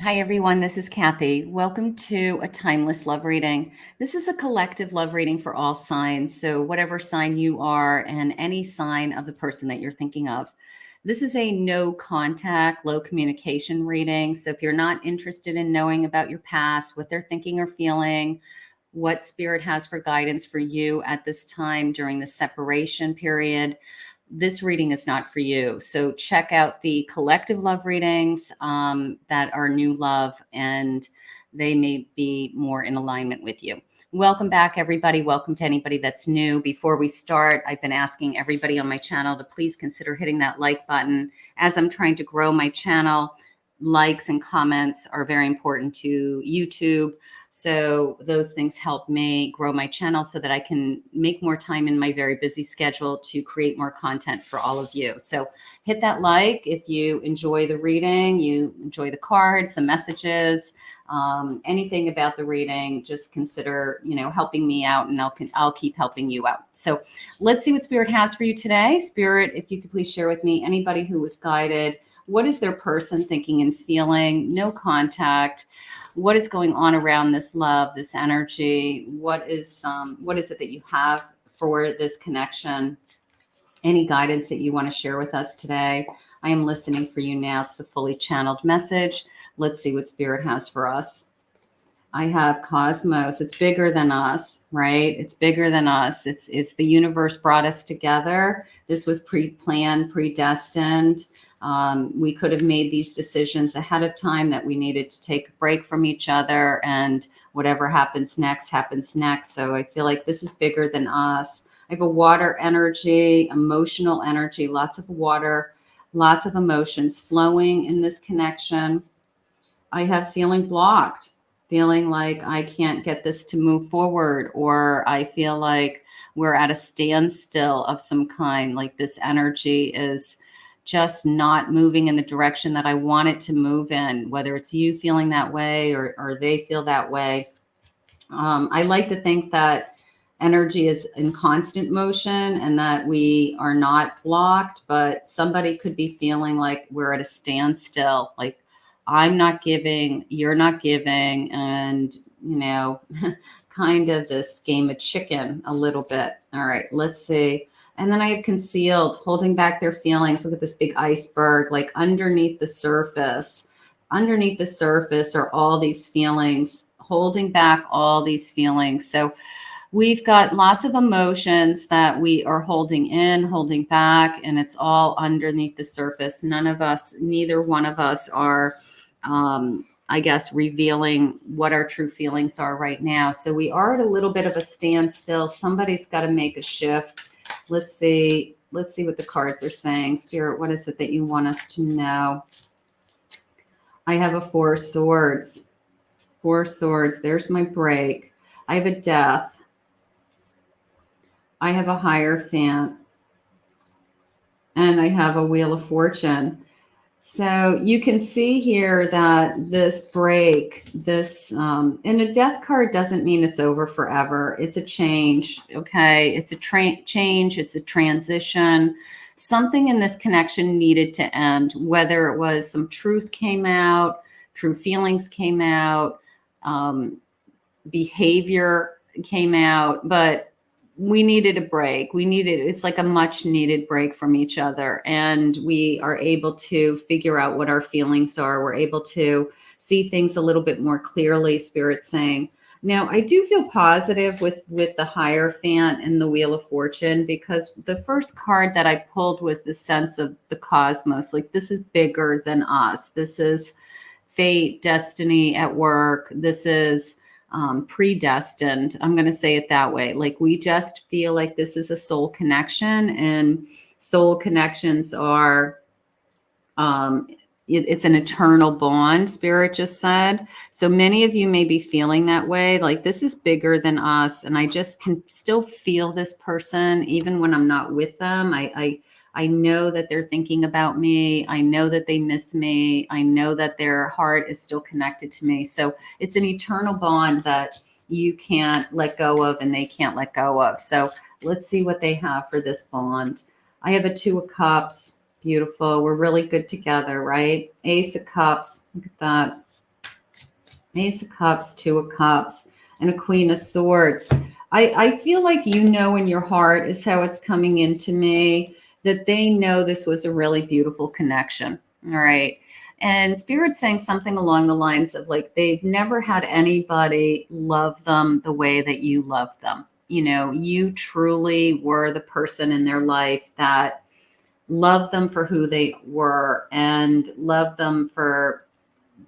Hi, everyone. This is Kathy. Welcome to a timeless love reading. This is a collective love reading for all signs. So, whatever sign you are and any sign of the person that you're thinking of. This is a no contact, low communication reading. So, if you're not interested in knowing about your past, what they're thinking or feeling, what spirit has for guidance for you at this time during the separation period, this reading is not for you. So check out the collective love readings that are new love, and they may be more in alignment with you. Welcome back, everybody. Welcome to anybody that's new. Before we start, I've been asking everybody on my channel to please consider hitting that like button. As I'm trying to grow my channel, likes and comments are very important to YouTube. So those things help me grow my channel so that I can make more time in my very busy schedule to create more content for all of you. So hit that like if you enjoy the reading, you enjoy the cards, the messages, anything about the reading. Just consider, helping me out, and I'll keep helping you out. So let's see what Spirit has for you today. Spirit, if you could please share with me anybody who was guided. What is their person thinking and feeling? No contact. What is going on around this love, this energy? What is it that you have for this connection? Any guidance that you want to share with us today? I am listening for you now. It's a fully channeled message. Let's see what Spirit has for us. I have Cosmos. It's bigger than us, right? It's bigger than us. It's the universe brought us together. This was pre-planned, predestined. We could have made these decisions ahead of time that we needed to take a break from each other, and whatever happens next happens next. So I feel like this is bigger than us. I have a water energy, emotional energy, lots of water, lots of emotions flowing in this connection. I have feeling blocked, feeling like I can't get this to move forward, or I feel like we're at a standstill of some kind, like this energy is just not moving in the direction that I want it to move in, whether it's you feeling that way or they feel that way. I like to think that energy is in constant motion and that we are not blocked, but somebody could be feeling like we're at a standstill, like I'm not giving, you're not giving, and, kind of this game of chicken a little bit. All right, let's see. And then I have concealed, holding back their feelings. Look at this big iceberg, like underneath the surface. Underneath the surface are all these feelings, holding back all these feelings. So we've got lots of emotions that we are holding in, holding back, and it's all underneath the surface. Neither one of us are, revealing what our true feelings are right now. So we are at a little bit of a standstill. Somebody's got to make a shift. Let's see what the cards are saying. Spirit, what is it that you want us to know? I have a Four Swords. Four Swords. There's my break. I have a Death. I have a Hierophant. And I have a Wheel of Fortune. So you can see here that this break, and a death card doesn't mean it's over forever. It's a change, okay? It's a change. It's a transition. Something in this connection needed to end, whether it was some truth came out, true feelings came out, behavior came out, but we needed a break. It's like a much needed break from each other. And we are able to figure out what our feelings are. We're able to see things a little bit more clearly, Spirit saying. Now, I do feel positive with the Hierophant and the Wheel of Fortune, because the first card that I pulled was the sense of the cosmos. Like, this is bigger than us. This is fate, destiny at work. This is predestined. I'm going to say it that way. Like, we just feel like this is a soul connection, and soul connections are, it's an eternal bond, Spirit just said. So many of you may be feeling that way. Like, this is bigger than us. And I just can still feel this person, even when I'm not with them. I know that they're thinking about me. I know that they miss me. I know that their heart is still connected to me. So it's an eternal bond that you can't let go of and they can't let go of. So let's see what they have for this bond. I have a Two of Cups. Beautiful. We're really good together, right? Ace of Cups. Look at that. Ace of Cups, Two of Cups, and a Queen of Swords. I feel like you know in your heart is how it's coming into me that they know this was a really beautiful connection. All right. And Spirit's saying something along the lines of like they've never had anybody love them the way that you loved them. You know, you truly were the person in their life that loved them for who they were and loved them for,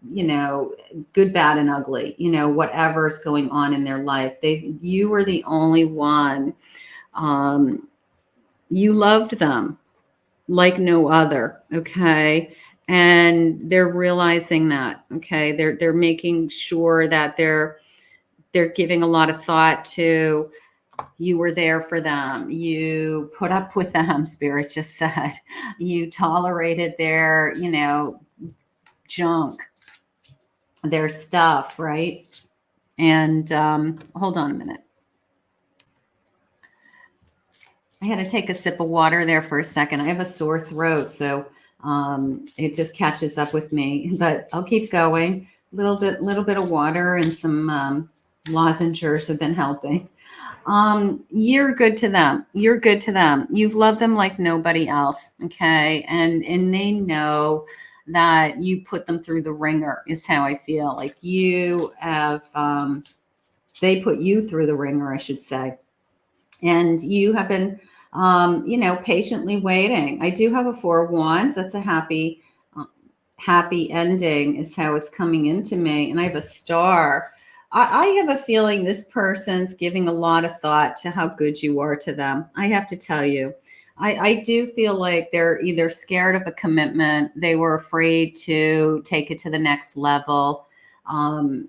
you know, good, bad, and ugly, you know, whatever's going on in their life. You were the only one. You loved them like no other. Okay. And they're realizing that. Okay. They're making sure that they're giving a lot of thought to you were there for them. You put up with them, Spirit just said. You tolerated their, you know, junk, their stuff, right? And hold on a minute. I had to take a sip of water there for a second. I have a sore throat, so it just catches up with me. But I'll keep going. Little bit of water and some lozenges have been helping. You're good to them. You're good to them. You've loved them like nobody else. Okay. And they know that you put them through the ringer is how I feel. Like you have, they put you through the ringer, I should say. And you have been, you know, patiently waiting. I do have a Four of Wands. That's a happy ending is how it's coming into me. And I have a star. I have a feeling this person's giving a lot of thought to how good you are to them. I have to tell you, I do feel like they're either scared of a commitment, they were afraid to take it to the next level.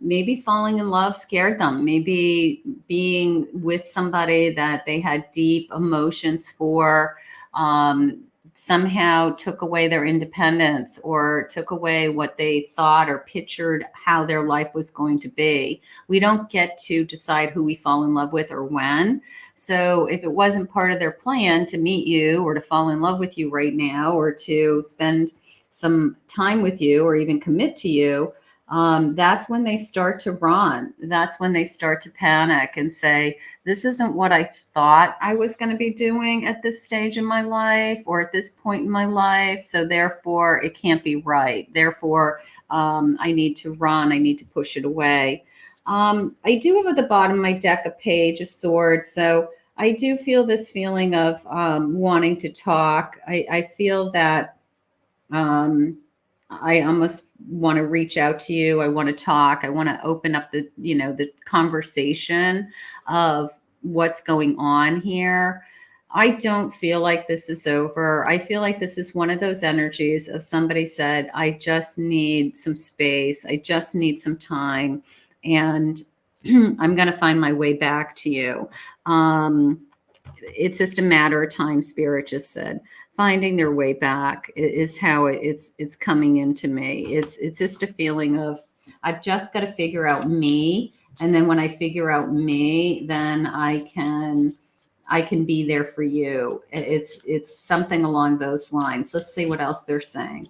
Maybe falling in love scared them. Maybe being with somebody that they had deep emotions for somehow took away their independence or took away what they thought or pictured how their life was going to be. We don't get to decide who we fall in love with or when. So if it wasn't part of their plan to meet you or to fall in love with you right now or to spend some time with you or even commit to you, that's when they start to run. That's when they start to panic and say, this isn't what I thought I was going to be doing at this stage in my life or at this point in my life. So therefore, it can't be right. Therefore, I need to run. I need to push it away. I do have at the bottom of my deck a Page of Swords. So I do feel this feeling of wanting to talk. I feel that I almost want to reach out to you. I want to talk. I want to open up the, you know, the conversation of what's going on here. I don't feel like this is over. I feel like this is one of those energies of somebody said, I just need some space. I just need some time. And I'm going to find my way back to you. It's just a matter of time, Spirit just said. Finding their way back is how it's coming into me. It's just a feeling of I've just got to figure out me, and then when I figure out me, then I can be there for you. It's something along those lines. Let's see what else they're saying.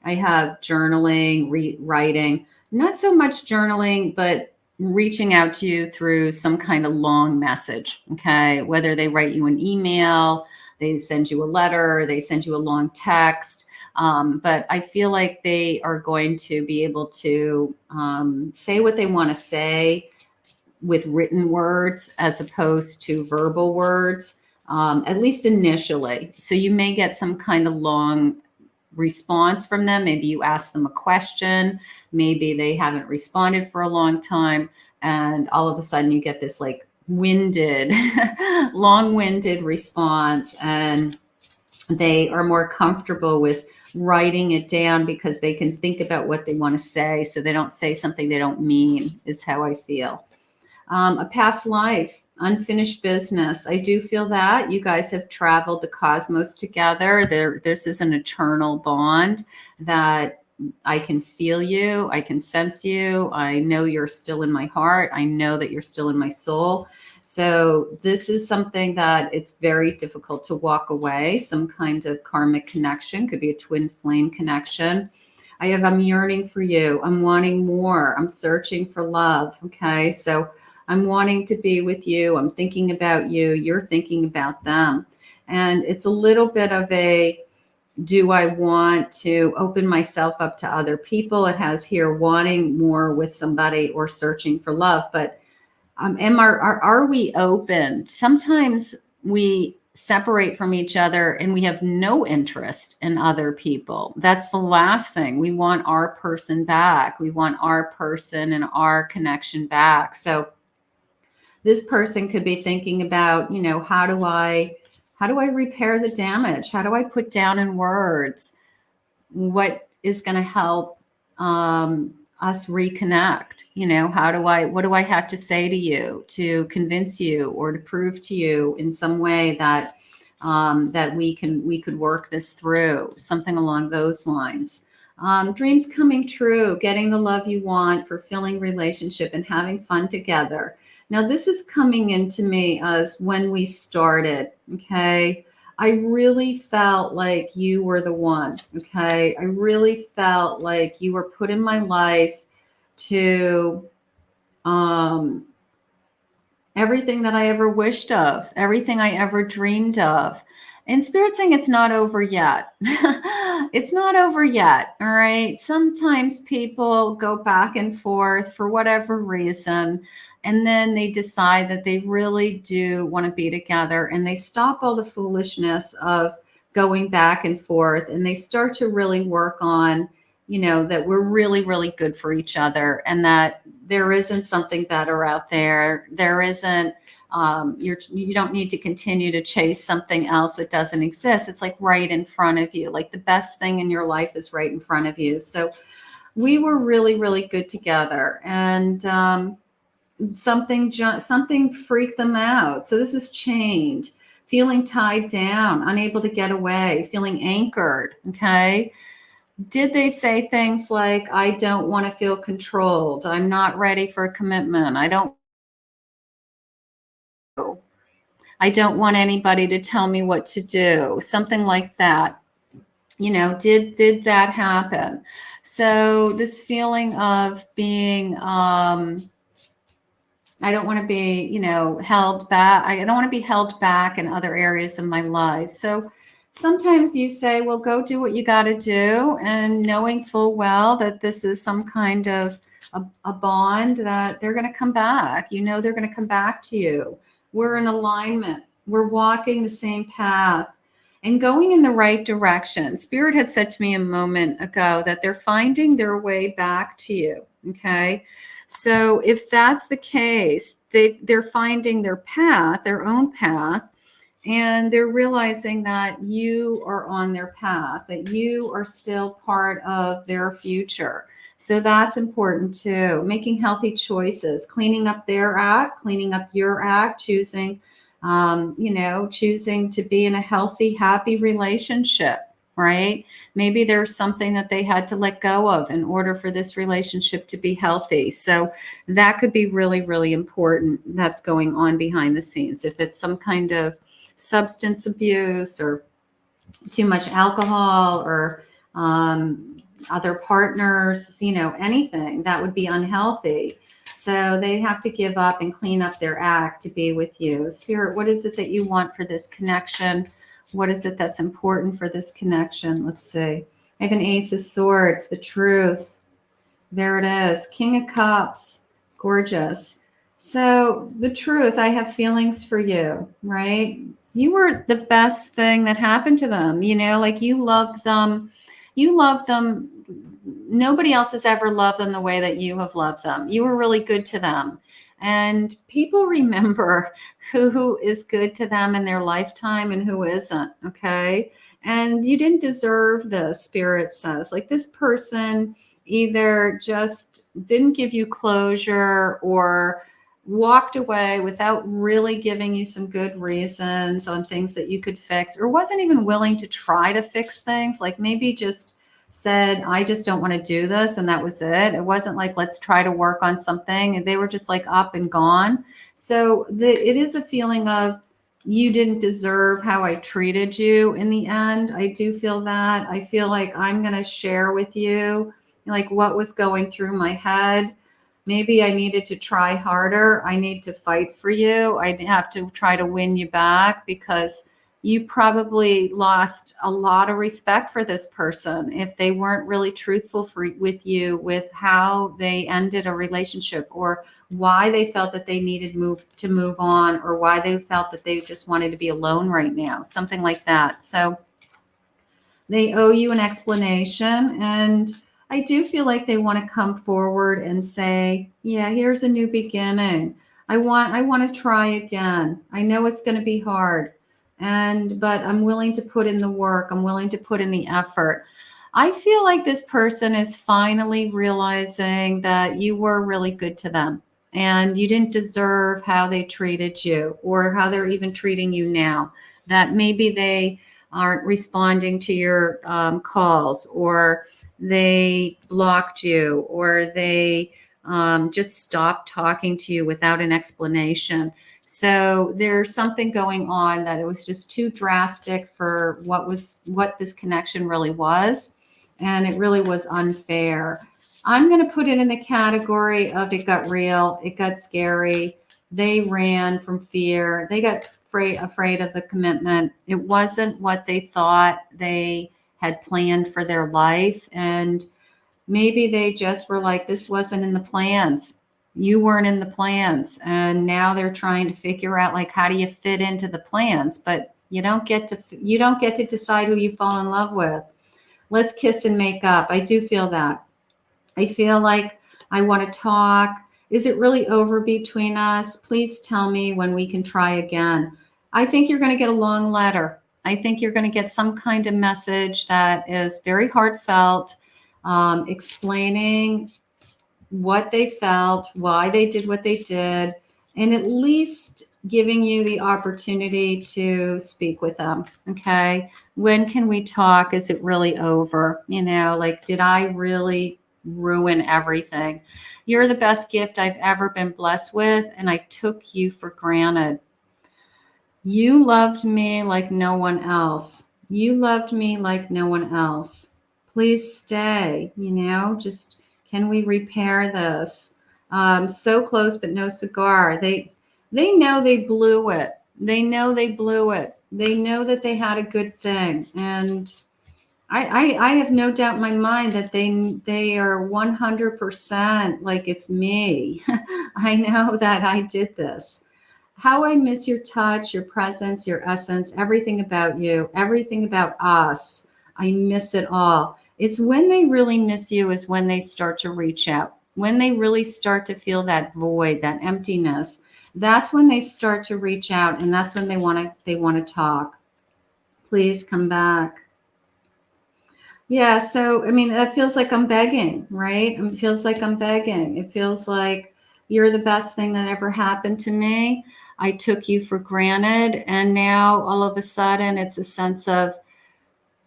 I have journaling, writing, not so much journaling, but reaching out to you through some kind of long message. Okay. Whether they write you an email, they send you a letter, they send you a long text. But I feel like they are going to be able to say what they want to say with written words as opposed to verbal words, at least initially. So you may get some kind of long response from them. Maybe you ask them a question, maybe they haven't responded for a long time, and all of a sudden you get this like winded, long-winded response, and they are more comfortable with writing it down because they can think about what they want to say, so they don't say something they don't mean, is how I feel. A past life, unfinished business. I do feel that you guys have traveled the cosmos together. This is an eternal bond that I can feel you. I can sense you. I know you're still in my heart. I know that you're still in my soul. So this is something that it's very difficult to walk away. Some kind of karmic connection, could be a twin flame connection. I'm yearning for you. I'm wanting more. I'm searching for love. Okay. So I'm wanting to be with you. I'm thinking about you. You're thinking about them. And it's a little bit of a, do I want to open myself up to other people? It has here wanting more with somebody or searching for love. But are we open? Sometimes we separate from each other and we have no interest in other people. That's the last thing. We want our person back. We want our person and our connection back. So this person could be thinking about, how do I repair the damage? How do I put down in words what is going to help us reconnect? What do I have to say to you to convince you or to prove to you in some way that that we could work this through, something along those lines. Dreams coming true, getting the love you want, fulfilling relationship, and having fun together. Now, this is coming into me as when we started, okay? I really felt like you were the one, okay? I really felt like you were put in my life to everything that I ever wished of, everything I ever dreamed of. And Spirit's saying it's not over yet. It's not over yet, all right? Sometimes people go back and forth for whatever reason, and then they decide that they really do want to be together, and they stop all the foolishness of going back and forth, and they start to really work on, that we're really, really good for each other, and that there isn't something better out there. There isn't, you don't need to continue to chase something else that doesn't exist. It's like right in front of you. Like the best thing in your life is right in front of you. So we were really, really good together, and something freaked them out. So this is change, feeling tied down, unable to get away, feeling anchored. Okay. Did they say things like, I don't want to feel controlled. I'm not ready for a commitment. I don't want anybody to tell me what to do. Something like that. Did that happen? So this feeling of being, I don't want to be, held back. I don't want to be held back in other areas of my life. So sometimes you say, well, go do what you got to do. And knowing full well that this is some kind of a bond, that they're going to come back. They're going to come back to you. We're in alignment. We're walking the same path and going in the right direction. Spirit had said to me a moment ago that they're finding their way back to you. Okay. So if that's the case, they're finding their path, their own path, and they're realizing that you are on their path, that you are still part of their future. So that's important too. Making healthy choices, cleaning up their act, cleaning up your act, choosing to be in a healthy, happy relationship, right? Maybe there's something that they had to let go of in order for this relationship to be healthy. So that could be really, really important. That's going on behind the scenes. If it's some kind of substance abuse or too much alcohol or other partners, anything that would be unhealthy. So they have to give up and clean up their act to be with you. Spirit, what is it that you want for this connection? What is it that's important for this connection? Let's see. I have an Ace of Swords, the truth. There it is. King of Cups. Gorgeous. So the truth, I have feelings for you, right? You were the best thing that happened to them. Like you loved them. You loved them. Nobody else has ever loved them the way that you have loved them. You were really good to them. And people remember who is good to them in their lifetime and who isn't. Okay. And you didn't deserve this, Spirit says. Like this person either just didn't give you closure or walked away without really giving you some good reasons on things that you could fix, or wasn't even willing to try to fix things. Like maybe just said, I just don't want to do this. And that was it. It wasn't like, let's try to work on something. And they were just like up and gone. So it is a feeling of you didn't deserve how I treated you in the end. I do feel that. I feel like I'm going to share with you like what was going through my head. Maybe I needed to try harder. I need to fight for you. I have to try to win you back because you probably lost a lot of respect for this person if they weren't really truthful with you with how they ended a relationship or why they felt that they needed to move on or why they felt that they just wanted to be alone right now, something like that. So they owe you an explanation, and I do feel like they want to come forward and say, yeah, here's a new beginning. I want to try again. I know it's going to be hard, but I'm willing to put in the work. I'm willing to put in the effort. I feel like this person is finally realizing that you were really good to them and you didn't deserve how they treated you or how they're even treating you now. That maybe they aren't responding to your calls, or they blocked you, or they just stopped talking to you without an explanation. So there's something going on that it was just too drastic for what this connection really was, and it really was unfair. I'm going to put it in the category of it got real, it got scary. They ran from fear. They got afraid of the commitment. It wasn't what they thought they had planned for their life. And maybe they just were like, this wasn't in the plans. You weren't in the plans. And now they're trying to figure out like, how do you fit into the plans? But you don't get to decide who you fall in love with. Let's kiss and make up. I do feel that. I feel like I want to talk. Is it really over between us? Please tell me when we can try again. I think you're going to get a long letter. I think you're going to get some kind of message that is very heartfelt, explaining what they felt, why they did what they did, and at least giving you the opportunity to speak with them. Okay. When can we talk? Is it really over? Like, did I really ruin everything? You're the best gift I've ever been blessed with, and I took you for granted. You loved me like no one else. You loved me like no one else. Please stay, just can we repair this? So close, but no cigar. They know they blew it. They know they blew it. They know that they had a good thing. And I have no doubt in my mind that they are 100% like it's me. I know that I did this. How I miss your touch, your presence, your essence, everything about you, everything about us. I miss it all. It's when they really miss you is when they start to reach out. When they really start to feel that void, that emptiness, that's when they start to reach out, and that's when they want to talk. Please come back. Yeah, so I mean, that feels like I'm begging, right? It feels like I'm begging. It feels like you're the best thing that ever happened to me. I took you for granted, and now all of a sudden it's a sense of,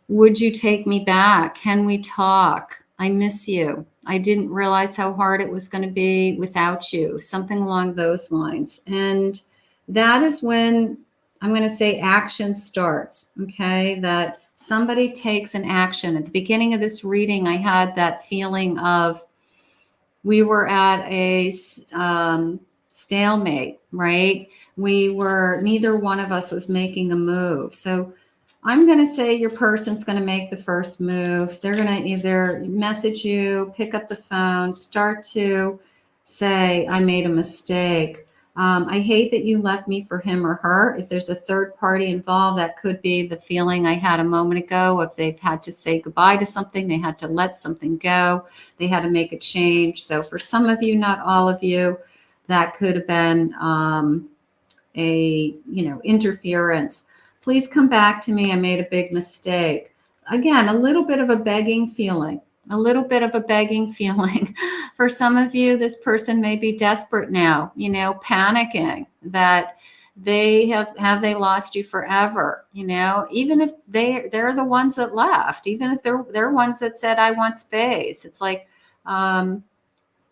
would you take me back? Can we talk? I miss you. I didn't realize how hard it was going to be without you, something along those lines. And that is when I'm going to say action starts, okay? That somebody takes an action. At the beginning of this reading, I had that feeling of we were at a stalemate, right? Neither one of us was making a move. So I'm going to say your person's going to make the first move. They're going to either message you, pick up the phone, start to say, I made a mistake. I hate that you left me for him or her. If there's a third party involved, that could be the feeling I had a moment ago. If they've had to say goodbye to something, they had to let something go, they had to make a change. So for some of you, not all of you, that could have been interference. Please come back to me. I made a big mistake. Again, a little bit of a begging feeling. For some of you, this person may be desperate now, panicking that have they lost you forever, even if they're the ones that left, even if they're ones that said, I want space. It's like,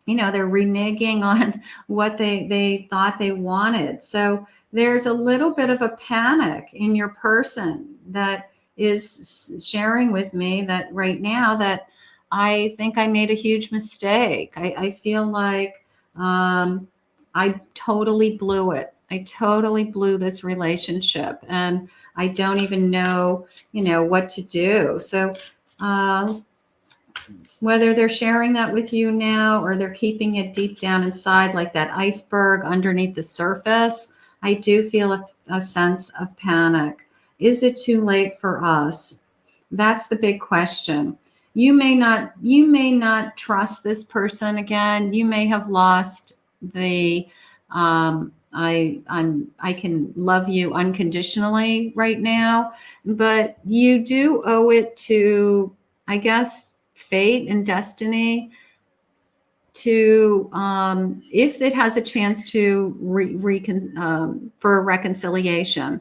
they're reneging on what they thought they wanted. So there's a little bit of a panic in your person that is sharing with me that right now that I think I made a huge mistake. I feel like I totally blew it. I totally blew this relationship, and I don't even know, what to do. So whether they're sharing that with you now or they're keeping it deep down inside, like that iceberg underneath the surface, I do feel a sense of panic. Is it too late for us? That's the big question. You may not trust this person again. You may have lost the I can love you unconditionally right now, but you do owe it to, I guess, fate and destiny to, if it has a chance to for a reconciliation,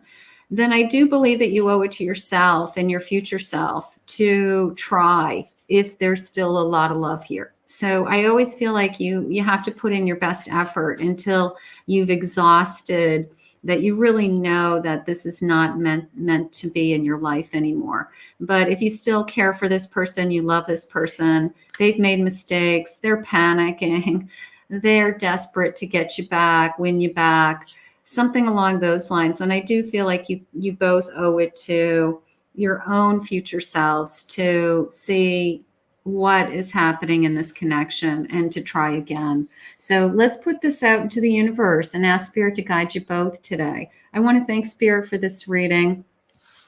then I do believe that you owe it to yourself and your future self to try if there's still a lot of love here. So I always feel like you have to put in your best effort until you've exhausted, that you really know that this is not meant to be in your life anymore. But if you still care for this person, you love this person, they've made mistakes, they're panicking, they're desperate to get you back, win you back, something along those lines. And I do feel like you both owe it to your own future selves to see what is happening in this connection and to try again. So let's put this out into the universe and ask Spirit to guide you both today. I want to thank Spirit for this reading.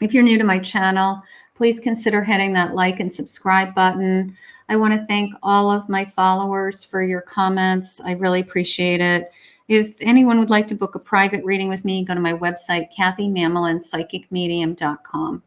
If you're new to my channel, please consider hitting that like and subscribe button. I want to thank all of my followers for your comments. I really appreciate it. If anyone would like to book a private reading with me, go to my website, KathyMammelin, psychicmedium.com.